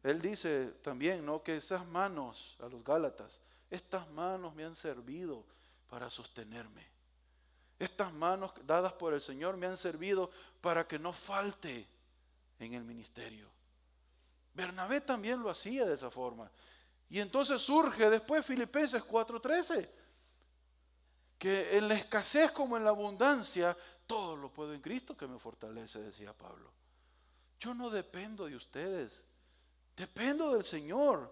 Él dice también, ¿no?, que esas manos, a los Gálatas, estas manos me han servido para sostenerme. Estas manos dadas por el Señor me han servido para que no falte en el ministerio. Bernabé también lo hacía de esa forma. Y entonces surge después Filipenses 4:13, que en la escasez como en la abundancia, todo lo puedo en Cristo que me fortalece, decía Pablo. Yo no dependo de ustedes. Dependo del Señor.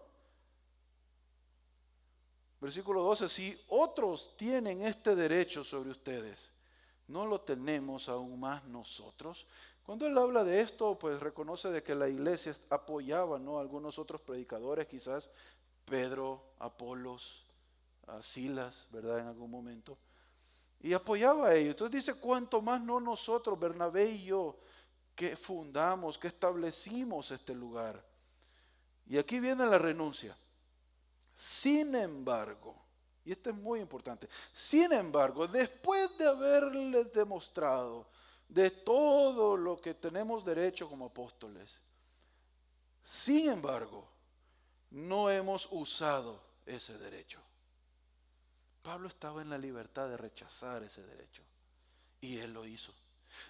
Versículo 12, si otros tienen este derecho sobre ustedes, ¿no lo tenemos aún más nosotros? Cuando él habla de esto, pues reconoce de que la iglesia apoyaba, ¿no?, a algunos otros predicadores, quizás Pedro, Apolos, a Silas, ¿verdad?, en algún momento. Y apoyaba a ellos. Entonces dice, cuanto más no nosotros, Bernabé y yo, que fundamos, que establecimos este lugar. Y aquí viene la renuncia. Sin embargo, y esto es muy importante, sin embargo, después de haberles demostrado de todo lo que tenemos derecho como apóstoles, sin embargo, no hemos usado ese derecho. Pablo estaba en la libertad de rechazar ese derecho y él lo hizo.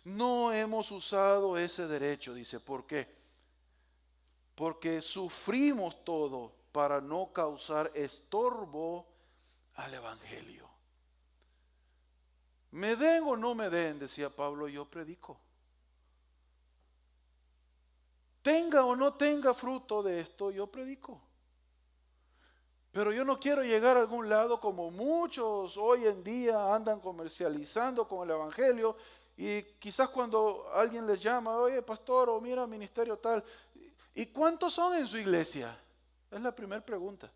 No hemos usado ese derecho, dice, ¿por qué? Porque sufrimos todo para no causar estorbo al evangelio. Me den o no me den, decía Pablo, yo predico. Tenga o no tenga fruto de esto, yo predico. Pero yo no quiero llegar a algún lado como muchos hoy en día andan comercializando con el evangelio, y quizás cuando alguien les llama, oye pastor, o mira ministerio tal, ¿y cuántos son en su iglesia? Es la primera pregunta.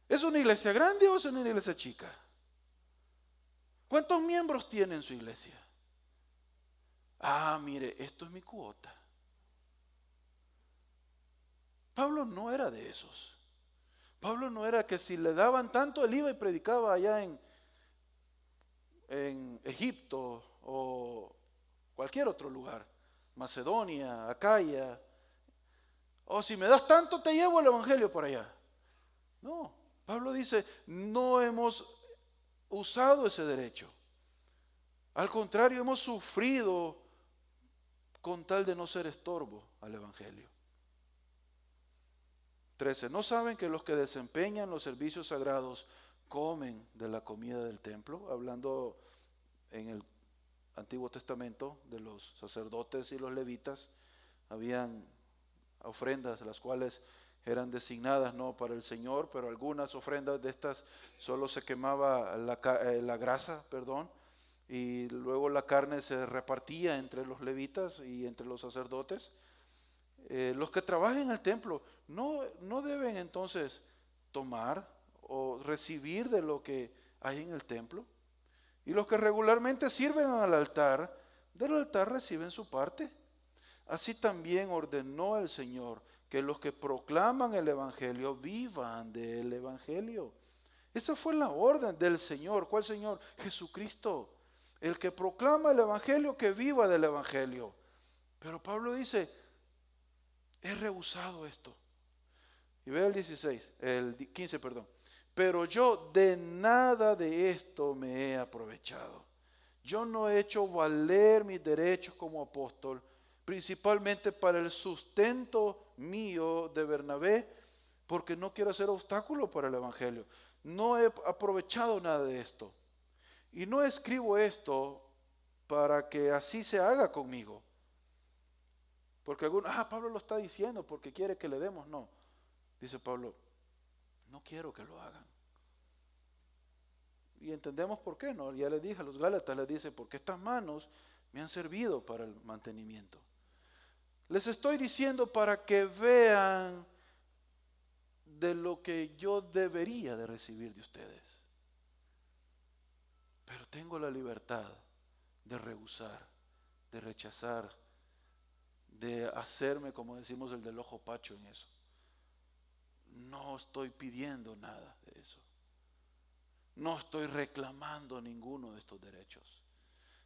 ¿Es una iglesia grande o es una iglesia chica? ¿Cuántos miembros tiene en su iglesia? Ah, mire, esto es mi cuota. Pablo no era de esos. Pablo no era que si le daban tanto, él iba y predicaba allá en Egipto o cualquier otro lugar, Macedonia, Acaya. O si me das tanto, te llevo el evangelio por allá. No, Pablo dice, no hemos usado ese derecho. Al contrario, hemos sufrido con tal de no ser estorbo al evangelio. 13. ¿No saben que los que desempeñan los servicios sagrados comen de la comida del templo? Hablando en el Antiguo Testamento de los sacerdotes y los levitas, habían ofrendas las cuales eran designadas no para el Señor, pero algunas ofrendas de estas solo se quemaba la grasa, perdón, y luego la carne se repartía entre los levitas y entre los sacerdotes. Los que trabajan en el templo no deben entonces tomar o recibir de lo que hay en el templo. Y los que regularmente sirven al altar, del altar reciben su parte. Así también ordenó el Señor que los que proclaman el Evangelio vivan del Evangelio. Esa fue la orden del Señor. ¿Cuál Señor? Jesucristo. El que proclama el Evangelio, que viva del Evangelio. Pero Pablo dice, he rehusado esto. Y ve el 15, perdón. Pero yo de nada de esto me he aprovechado. Yo no he hecho valer mis derechos como apóstol, principalmente para el sustento mío de Bernabé, porque no quiero ser obstáculo para el Evangelio. No he aprovechado nada de esto. Y no escribo esto para que así se haga conmigo. Porque algunos, Pablo lo está diciendo porque quiere que le demos. No, dice Pablo, no quiero que lo hagan. Y entendemos por qué, ¿no? Ya les dije a los Gálatas, les dice, porque estas manos me han servido para el mantenimiento. Les estoy diciendo para que vean de lo que yo debería de recibir de ustedes. Pero tengo la libertad de rehusar, de rechazar, de hacerme, como decimos, el del ojo pacho en eso. No estoy pidiendo nada de eso. No estoy reclamando ninguno de estos derechos.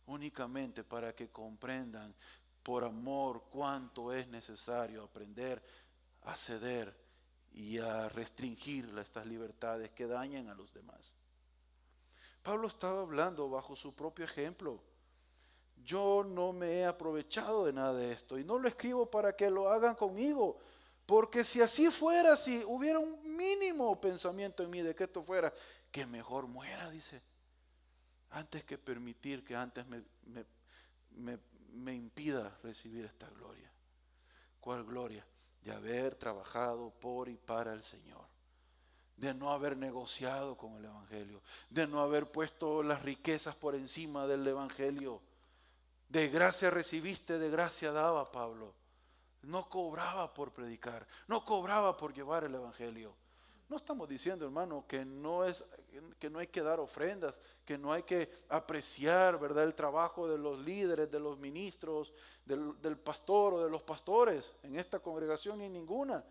Únicamente para que comprendan por amor cuánto es necesario aprender a ceder y a restringir estas libertades que dañan a los demás. Pablo estaba hablando bajo su propio ejemplo. Yo no me he aprovechado de nada de esto y no lo escribo para que lo hagan conmigo, porque si así fuera, si hubiera un mínimo pensamiento en mí de que esto fuera, que mejor muera, dice, antes que permitir que antes me impida recibir esta gloria. ¿Cuál gloria? De haber trabajado por y para el Señor, de no haber negociado con el Evangelio, de no haber puesto las riquezas por encima del Evangelio. De gracia recibiste, de gracia daba Pablo. No cobraba por predicar, no cobraba por llevar el Evangelio. No estamos diciendo, hermano, que no hay que dar ofrendas, que no hay que apreciar, ¿verdad?, el trabajo de los líderes, de los ministros, del pastor o de los pastores en esta congregación ni ninguna.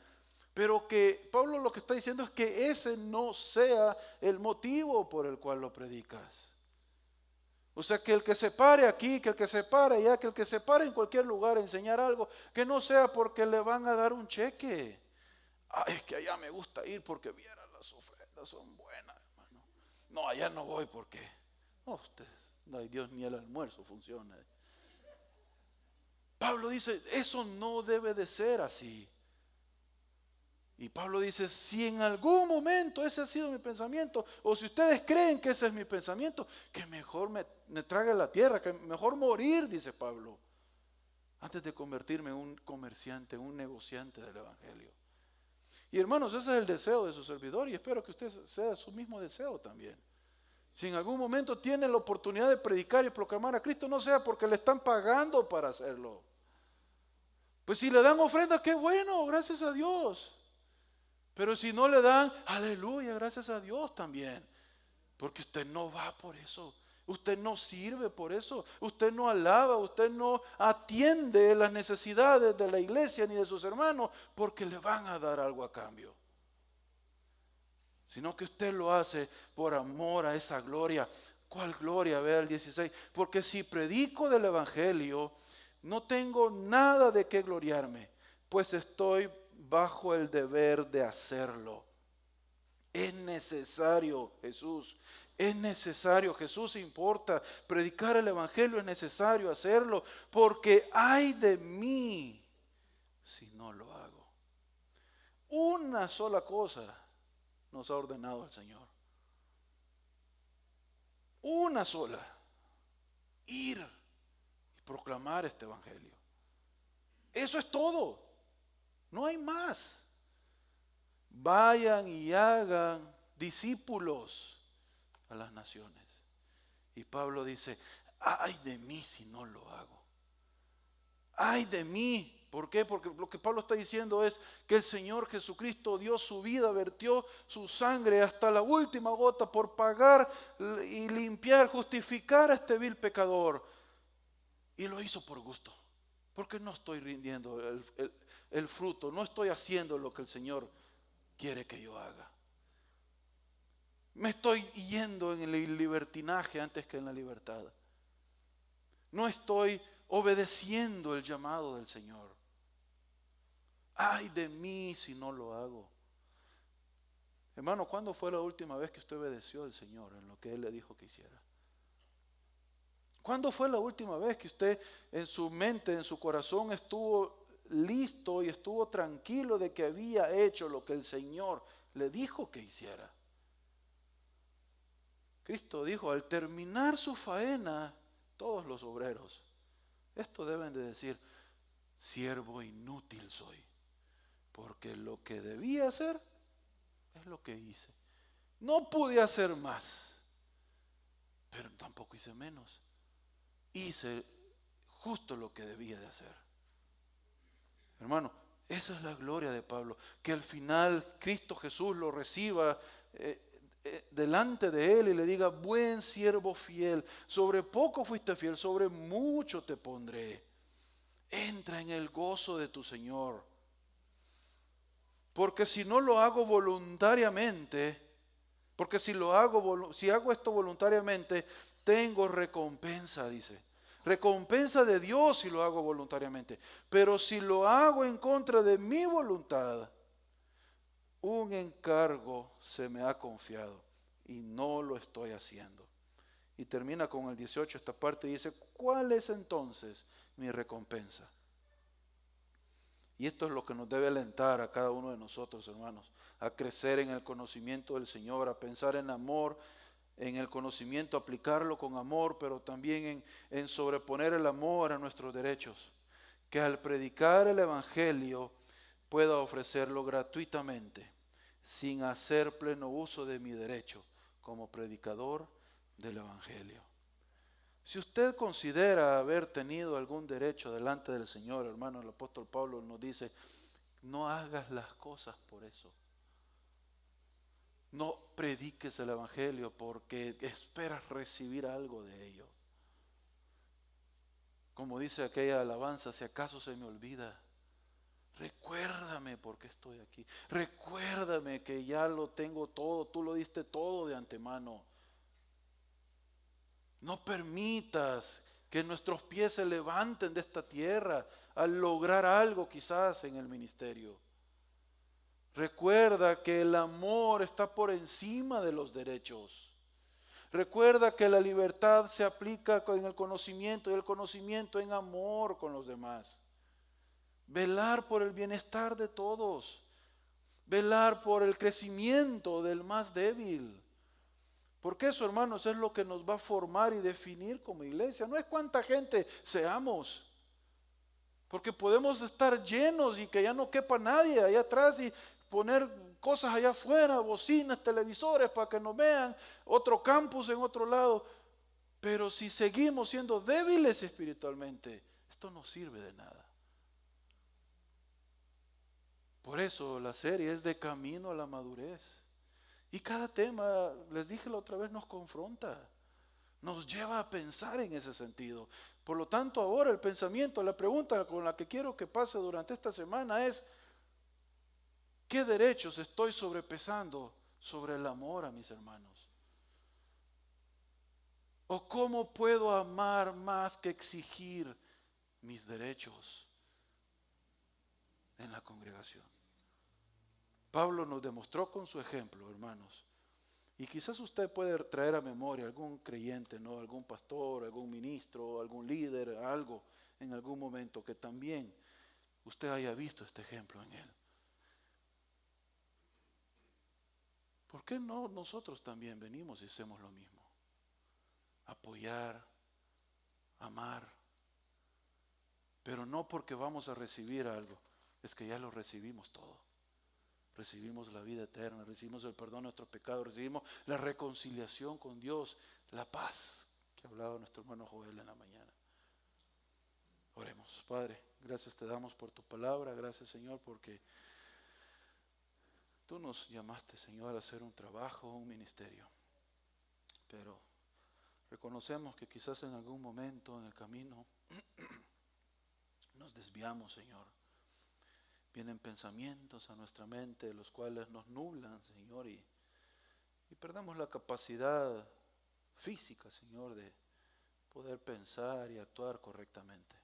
Pero que Pablo lo que está diciendo es que ese no sea el motivo por el cual lo predicas. O sea, que el que se pare aquí, que el que se pare allá, que el que se pare en cualquier lugar a enseñar algo, que no sea porque le van a dar un cheque. Es que allá me gusta ir porque vieran las ofrendas, son buenas, hermano. No, allá no voy porque, no, ustedes, no hay Dios ni el almuerzo funciona. Pablo dice, eso no debe de ser así. Y Pablo dice, si en algún momento ese ha sido mi pensamiento, o si ustedes creen que ese es mi pensamiento, que mejor me trague la tierra, que mejor morir, dice Pablo, antes de convertirme en un comerciante, un negociante del Evangelio. Y hermanos, ese es el deseo de su servidor y espero que usted sea su mismo deseo también. Si en algún momento tiene la oportunidad de predicar y proclamar a Cristo, no sea porque le están pagando para hacerlo. Pues si le dan ofrenda, qué bueno, gracias a Dios. Pero si no le dan, aleluya, gracias a Dios también. Porque usted no va por eso. Usted no sirve por eso. Usted no alaba, usted no atiende las necesidades de la iglesia ni de sus hermanos porque le van a dar algo a cambio. Sino que usted lo hace por amor a esa gloria. ¿Cuál gloria? Vea el 16. Porque si predico del Evangelio, no tengo nada de qué gloriarme, pues estoy bajo el deber de hacerlo. Es necesario, Jesús. Es necesario, Jesús importa. Predicar el Evangelio es necesario hacerlo, porque ay de mí si no lo hago. Una sola cosa nos ha ordenado el Señor. Una sola. Ir y proclamar este Evangelio. Eso es todo. No hay más. vayan y hagan discípulos a las naciones. Y Pablo dice, ay de mí si no lo hago. Ay de mí. ¿Por qué? Porque lo que Pablo está diciendo es que el Señor Jesucristo dio su vida, vertió su sangre hasta la última gota por pagar y limpiar, justificar a este vil pecador. Y lo hizo por gusto. Porque no estoy rindiendo el fruto, no estoy haciendo lo que el Señor quiere que yo haga. Me estoy yendo en el libertinaje antes que en la libertad. No estoy obedeciendo el llamado del Señor. Ay de mí si no lo hago. Hermano, ¿cuándo fue la última vez que usted obedeció al Señor en lo que Él le dijo que hiciera? ¿Cuándo fue la última vez que usted en su mente, en su corazón estuvo listo y estuvo tranquilo de que había hecho lo que el Señor le dijo que hiciera? Cristo dijo, al terminar su faena, todos los obreros, esto deben de decir, siervo inútil soy, porque lo que debía hacer es lo que hice. No pude hacer más, pero tampoco hice menos. Hice justo lo que debía de hacer. Hermano, esa es la gloria de Pablo, que al final Cristo Jesús lo reciba delante de él y le diga, buen siervo fiel, sobre poco fuiste fiel, sobre mucho te pondré. Entra en el gozo de tu Señor. Porque si no lo hago voluntariamente, porque si hago esto voluntariamente, tengo recompensa, dice. Recompensa de Dios si lo hago voluntariamente. Pero si lo hago en contra de mi voluntad, un encargo se me ha confiado y no lo estoy haciendo. Y termina con el 18 esta parte y dice, ¿cuál es entonces mi recompensa? Y esto es lo que nos debe alentar a cada uno de nosotros, hermanos, a crecer en el conocimiento del Señor, a pensar en amor, en el conocimiento, aplicarlo con amor, pero también en sobreponer el amor a nuestros derechos. Que al predicar el Evangelio pueda ofrecerlo gratuitamente, sin hacer pleno uso de mi derecho como predicador del Evangelio. Si usted considera haber tenido algún derecho delante del Señor, hermano, el apóstol Pablo nos dice, no hagas las cosas por eso. No prediques el Evangelio porque esperas recibir algo de ello. Como dice aquella alabanza, si acaso se me olvida, recuérdame porque estoy aquí. Recuérdame que ya lo tengo todo, tú lo diste todo de antemano. No permitas que nuestros pies se levanten de esta tierra al lograr algo quizás en el ministerio. Recuerda que el amor está por encima de los derechos. Recuerda que la libertad se aplica en el conocimiento y el conocimiento en amor con los demás. Velar por el bienestar de todos. Velar por el crecimiento del más débil. Porque eso, hermanos, es lo que nos va a formar y definir como iglesia. No es cuánta gente seamos. Porque podemos estar llenos y que ya no quepa nadie allá atrás y poner cosas allá afuera, bocinas, televisores para que nos vean, otro campus en otro lado. Pero si seguimos siendo débiles espiritualmente, esto no sirve de nada. Por eso la serie es de camino a la madurez. Y cada tema, les dije la otra vez, nos confronta, nos lleva a pensar en ese sentido. Por lo tanto, ahora el pensamiento, la pregunta con la que quiero que pase durante esta semana es, ¿qué derechos estoy sobrepesando sobre el amor a mis hermanos? ¿O cómo puedo amar más que exigir mis derechos en la congregación? Pablo nos demostró con su ejemplo, hermanos. Y quizás usted puede traer a memoria algún creyente, ¿no? Algún pastor, algún ministro, algún líder, algo en algún momento que también usted haya visto este ejemplo en él. ¿Por qué no nosotros también venimos y hacemos lo mismo? Apoyar, amar, pero no porque vamos a recibir algo, es que ya lo recibimos todo. recibimos la vida eterna, recibimos el perdón de nuestros pecados, recibimos la reconciliación con Dios, la paz que hablaba nuestro hermano Joel en la mañana. Oremos. Padre, gracias te damos por tu palabra, gracias Señor porque tú nos llamaste, Señor, a hacer un trabajo, un ministerio, pero reconocemos que quizás en algún momento en el camino nos desviamos, Señor. Vienen pensamientos a nuestra mente, los cuales nos nublan, Señor, y perdemos la capacidad física, Señor, de poder pensar y actuar correctamente.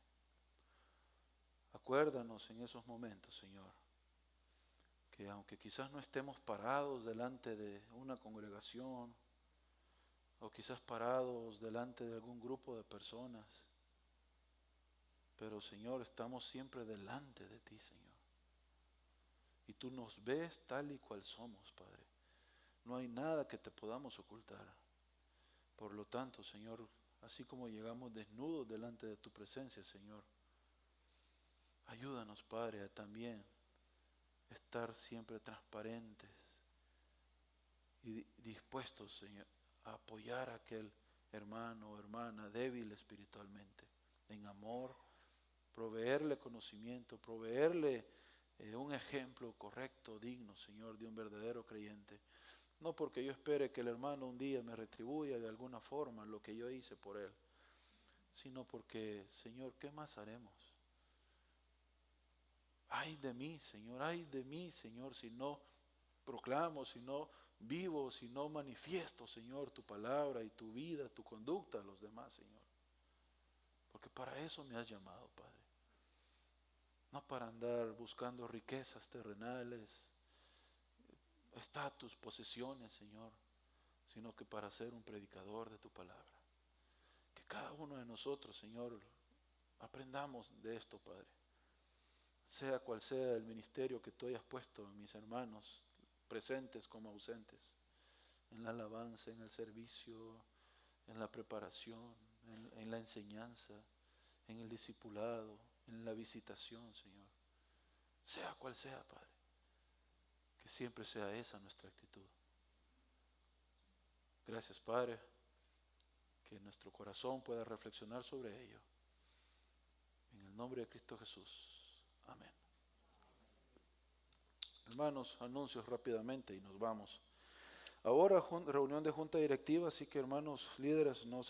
Acuérdanos en esos momentos, Señor, que aunque quizás no estemos parados delante de una congregación, o quizás parados delante de algún grupo de personas, pero Señor, estamos siempre delante de ti, Señor. Y tú nos ves tal y cual somos, Padre. No hay nada que te podamos ocultar. Por lo tanto, Señor, así como llegamos desnudos delante de tu presencia, Señor, ayúdanos, Padre, a también estar siempre transparentes y dispuestos, Señor, a apoyar a aquel hermano o hermana débil espiritualmente, en amor, proveerle conocimiento, proveerle un ejemplo correcto, digno, Señor, de un verdadero creyente. No porque yo espere que el hermano un día me retribuya de alguna forma lo que yo hice por él, sino porque, Señor, ¿qué más haremos? Ay de mí, Señor, si no proclamo, si no vivo, si no manifiesto, Señor, tu palabra y tu vida, tu conducta a los demás, Señor. Porque para eso me has llamado, Padre. No para andar buscando riquezas terrenales, estatus, posesiones, Señor, sino que para ser un predicador de tu palabra. Que cada uno de nosotros, Señor, aprendamos de esto, Padre. Sea cual sea el ministerio que tú hayas puesto en mis hermanos, presentes como ausentes, en la alabanza, en el servicio, en la preparación, en la enseñanza, en el discipulado, en la visitación, Señor. Sea cual sea, Padre. Que siempre sea esa nuestra actitud. Gracias, Padre, que nuestro corazón pueda reflexionar sobre ello. En el nombre de Cristo Jesús. Amén. Hermanos, anuncios rápidamente y nos vamos. Ahora reunión de junta directiva, así que hermanos líderes, no se